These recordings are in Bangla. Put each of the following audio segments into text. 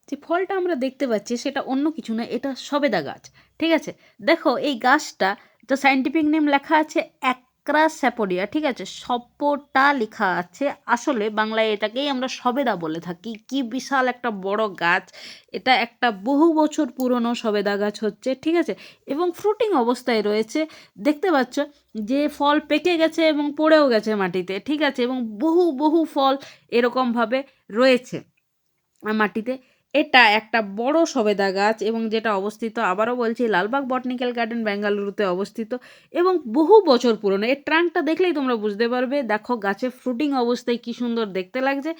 যে ফলটা আমরা দেখতে পাচ্ছি সেটা অন্য কিছু না, এটা সবেদা গাছ। ঠিক আছে, দেখো এই গাছটা, তো সায়েন্টিফিক নেম লেখা আছে অ্যাক্রাস স্যাপোডিয়া। ঠিক আছে, সপোটা লেখা আছে, আসলে বাংলায় এটাকেই আমরা সবেদা বলে থাকি। কি বিশাল একটা বড় গাছ, এটা একটা বহু বছর পুরনো সবেদা গাছ হচ্ছে। ঠিক আছে, এবং ফ্রুটিং অবস্থায় রয়েছে, দেখতে পাচ্ছ যে ফল পেকে গেছে এবং পড়েও গেছে মাটিতে। ঠিক আছে, এবং বহু বহু ফল এরকমভাবে রয়েছে মাটিতে। এটা একটা বড় সবেদা গাছ, এবং যেটা অবস্থিত, আবারও বলছি, লালবাগ বটনিক্যাল গার্ডেন বেঙ্গালুরুতে অবস্থিত, এবং বহু বছর পুরনো। এর ট্রাঙ্কটা দেখলেই তোমরা বুঝতে পারবে, দেখো গাছে ফ্রুটিং অবস্থায় কি সুন্দর দেখতে লাগছে।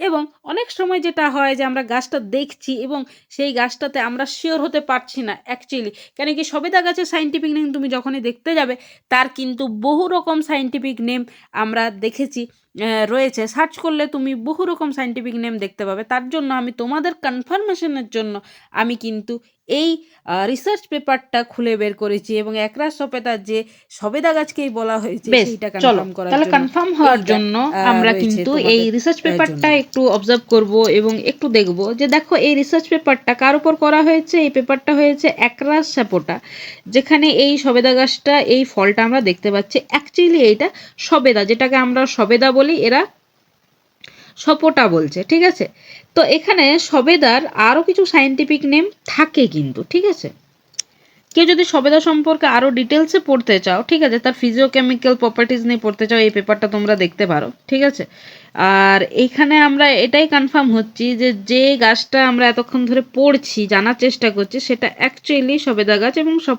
এবং অনেক সময় যেটা হয় যে আমরা গাছটা দেখছি এবং সেই গাছটাতে আমরা শিওর হতে পারছি না অ্যাকচুয়ালি, কেন কি সবেদা গাছের সাইন্টিফিক নেম তুমি যখনই দেখতে যাবে তার কিন্তু বহু রকম সাইন্টিফিক নেম আমরা দেখেছি রয়েছে। সার্চ করলে তুমি বহু রকম সাইন্টিফিক নেম দেখতে পাবে। তার জন্য আমি তোমাদের কনফার্মেশনের জন্য আমি কিন্তু এই রিসার্চ পেপারটা খুলে বের করেছি, এবং একরাশ সবেদা যে সবেদা গাছকেই বলা হয়েছে সেইটা কনফার্ম করার জন্য, কনফার্ম হওয়ার জন্য আমরা কিন্তু এই রিসার্চ পেপারটা একটু অবজার্ভ করব এবং একটু দেখব যে দেখো এই রিসার্চ পেপারটা কার উপর করা হয়েছে। এই পেপারটা হয়েছে একরাশ স্যাপোটা, যেখানে এই সবেদা গাছটা, এই ফলটা আমরা দেখতে পাচ্ছি, অ্যাকচুয়ালি এইটা সবেদা, যেটাকে আমরা সবেদা বলি, এরা সপোটা বলছে। ঠিক আছে, তো এখানে সবেদার আরও কিছু সায়েন্টিফিক নেম থাকে কিন্তু। ঠিক আছে, কেউ যদি সবেদা সম্পর্কে আরও ডিটেলসে পড়তে চাও, ঠিক আছে, তার ফিজিওকেমিক্যাল প্রপার্টিজ নিয়ে পড়তে চাও, এই পেপারটা তোমরা দেখতে পারো। ঠিক আছে, আর এইখানে আমরা এটাই কনফার্ম হচ্ছি যে যে গাছটা আমরা এতক্ষণ ধরে পড়ছি, জানার চেষ্টা করছি, সেটা অ্যাকচুয়ালি সবেদা গাছ, এবং সব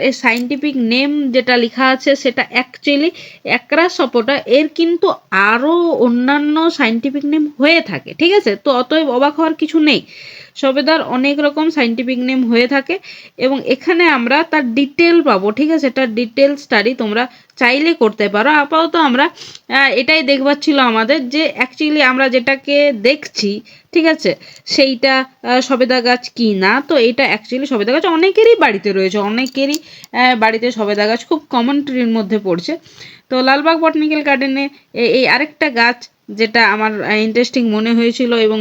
এর সাইন্টিফিক নেম যেটা লেখা আছে সেটা অ্যাকচুয়ালি একরাশ সপোটা। এর কিন্তু আরও অন্যান্য সাইন্টিফিক নেম হয়ে থাকে। ঠিক আছে, তো অতএব অবাক হওয়ার কিছু নেই, সবেদার অনেক রকম সাইন্টিফিক নেম হয়ে থাকে, এবং এখানে আমরা তার ডিটেল পাবো। ঠিক আছে, তার ডিটেল স্টাডি তোমরা চাইলে করতে পারো। আপাতত আমরা এটাই দেখবার ছিল আমাদের, যে অ্যাকচুয়ালি আমরা যেটাকে দেখছি, ঠিক আছে, সেইটা সবেদা গাছ কি না। তো এইটা অ্যাকচুয়ালি সবেদা গাছ অনেকেরই বাড়িতে রয়েছে, অনেকেরই বাড়িতে সবেদা গাছ খুব কমন ট্রির মধ্যে পড়ছে। তো লালবাগ বটনিক্যাল গার্ডেনে এই আরেকটা গাছ যেটা আমার ইন্টারেস্টিং মনে হয়েছিল, এবং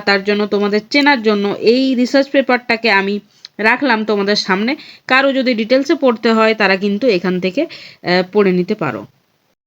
তার জন্য তোমাদের চেনার জন্য এই রিসার্চ পেপারটাকে আমি রাখলাম তোমাদের সামনে। কারো যদি ডিটেলসে পড়তে হয় তারা কিন্তু এখান থেকে পড়ে নিতে পারো।